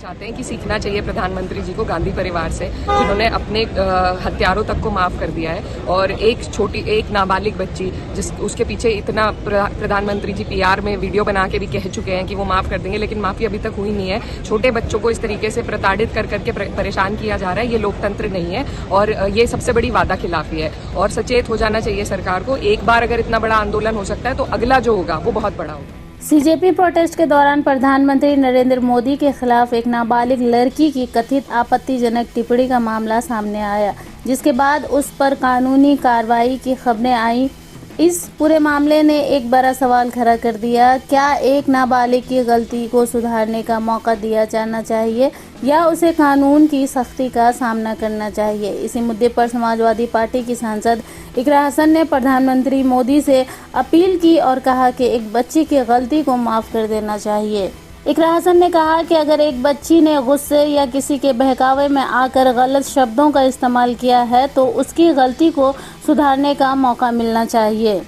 चाहते हैं कि सीखना चाहिए प्रधानमंत्री जी को गांधी परिवार से, जिन्होंने अपने हत्यारों तक को माफ कर दिया है। और एक नाबालिग बच्ची उसके पीछे इतना प्रधानमंत्री जी पीआर में वीडियो बना के भी कह चुके हैं कि वो माफ कर देंगे, लेकिन माफी अभी तक हुई नहीं है। छोटे बच्चों को इस तरीके से प्रताड़ित कर करके परेशान किया जा रहा है, ये लोकतंत्र नहीं है और ये सबसे बड़ी वादा खिलाफी है। और सचेत हो जाना चाहिए सरकार को। एक बार अगर इतना बड़ा आंदोलन हो सकता है तो अगला जो होगा वो बहुत बड़ा होगा। सीजेपी प्रोटेस्ट के दौरान प्रधानमंत्री नरेंद्र मोदी के खिलाफ एक नाबालिग लड़की की कथित आपत्तिजनक टिप्पणी का मामला सामने आया, जिसके बाद उस पर कानूनी कार्रवाई की खबरें आई। इस पूरे मामले ने एक बड़ा सवाल खड़ा कर दिया, क्या एक नाबालिग की गलती को सुधारने का मौका दिया जाना चाहिए या उसे कानून की सख्ती का सामना करना चाहिए। इसी मुद्दे पर समाजवादी पार्टी की सांसद इकरा हसन ने प्रधानमंत्री मोदी से अपील की और कहा कि एक बच्ची की गलती को माफ़ कर देना चाहिए। इकरा हसन ने कहा कि अगर एक बच्ची ने गुस्से या किसी के बहकावे में आकर गलत शब्दों का इस्तेमाल किया है तो उसकी गलती को सुधारने का मौका मिलना चाहिए।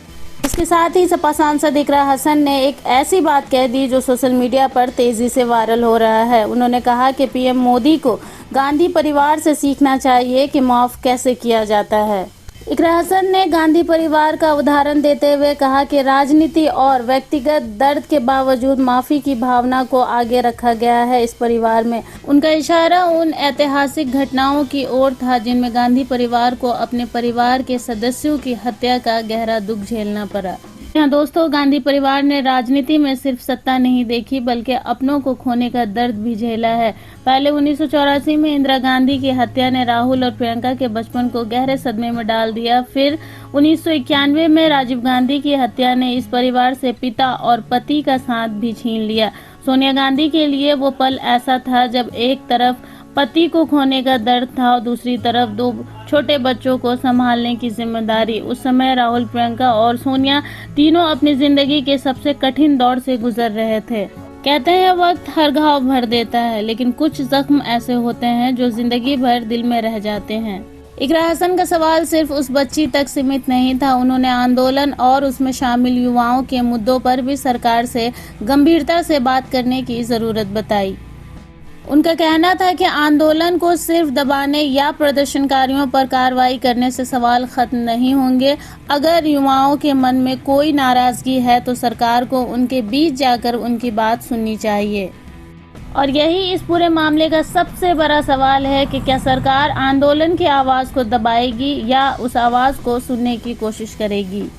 इसके साथ ही सपा सांसद इकरा हसन ने एक ऐसी बात कह दी जो सोशल मीडिया पर तेजी से वायरल हो रहा है। उन्होंने कहा कि पीएम मोदी को गांधी परिवार से सीखना चाहिए कि माफ़ कैसे किया जाता है। इकरा हसन ने गांधी परिवार का उदाहरण देते हुए कहा कि राजनीति और व्यक्तिगत दर्द के बावजूद माफी की भावना को आगे रखा गया है इस परिवार में। उनका इशारा उन ऐतिहासिक घटनाओं की ओर था जिनमें गांधी परिवार को अपने परिवार के सदस्यों की हत्या का गहरा दुख झेलना पड़ा। यहाँ दोस्तों, गांधी परिवार ने राजनीति में सिर्फ सत्ता नहीं देखी बल्कि अपनों को खोने का दर्द भी झेला है। पहले 1984 में इंदिरा गांधी की हत्या ने राहुल और प्रियंका के बचपन को गहरे सदमे में डाल दिया। फिर 1991 में राजीव गांधी की हत्या ने इस परिवार से पिता और पति का साथ भी छीन लिया। सोनिया गांधी के लिए वो पल ऐसा था जब एक तरफ पति को खोने का दर्द था और दूसरी तरफ 2 छोटे बच्चों को संभालने की जिम्मेदारी। उस समय राहुल, प्रियंका और सोनिया तीनों अपनी जिंदगी के सबसे कठिन दौर से गुजर रहे थे। कहते हैं वक्त हर घाव भर देता है, लेकिन कुछ जख्म ऐसे होते हैं जो जिंदगी भर दिल में रह जाते हैं। इकरा हसन का सवाल सिर्फ उस बच्ची तक सीमित नहीं था। उन्होंने आंदोलन और उसमें शामिल युवाओं के मुद्दों पर भी सरकार से गंभीरता से बात करने की जरूरत बताई। उनका कहना था कि आंदोलन को सिर्फ दबाने या प्रदर्शनकारियों पर कार्रवाई करने से सवाल खत्म नहीं होंगे। अगर युवाओं के मन में कोई नाराजगी है तो सरकार को उनके बीच जाकर उनकी बात सुननी चाहिए। और यही इस पूरे मामले का सबसे बड़ा सवाल है कि क्या सरकार आंदोलन की आवाज़ को दबाएगी या उस आवाज़ को सुनने की कोशिश करेगी।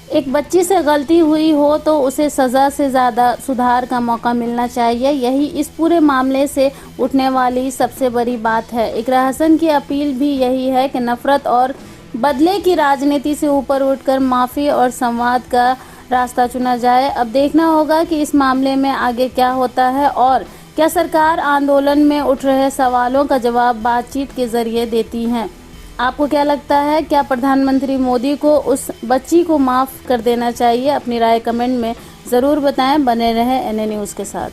एक बच्ची से गलती हुई हो तो उसे सज़ा से ज़्यादा सुधार का मौका मिलना चाहिए। यही इस पूरे मामले से उठने वाली सबसे बड़ी बात है। इकरा हसन की अपील भी यही है कि नफरत और बदले की राजनीति से ऊपर उठकर माफ़ी और संवाद का रास्ता चुना जाए। अब देखना होगा कि इस मामले में आगे क्या होता है और क्या सरकार आंदोलन में उठ रहे सवालों का जवाब बातचीत के जरिए देती हैं। आपको क्या लगता है, क्या प्रधानमंत्री मोदी को उस बच्ची को माफ़ कर देना चाहिए? अपनी राय कमेंट में ज़रूर बताएं। बने रहें NA न्यूज़ के साथ।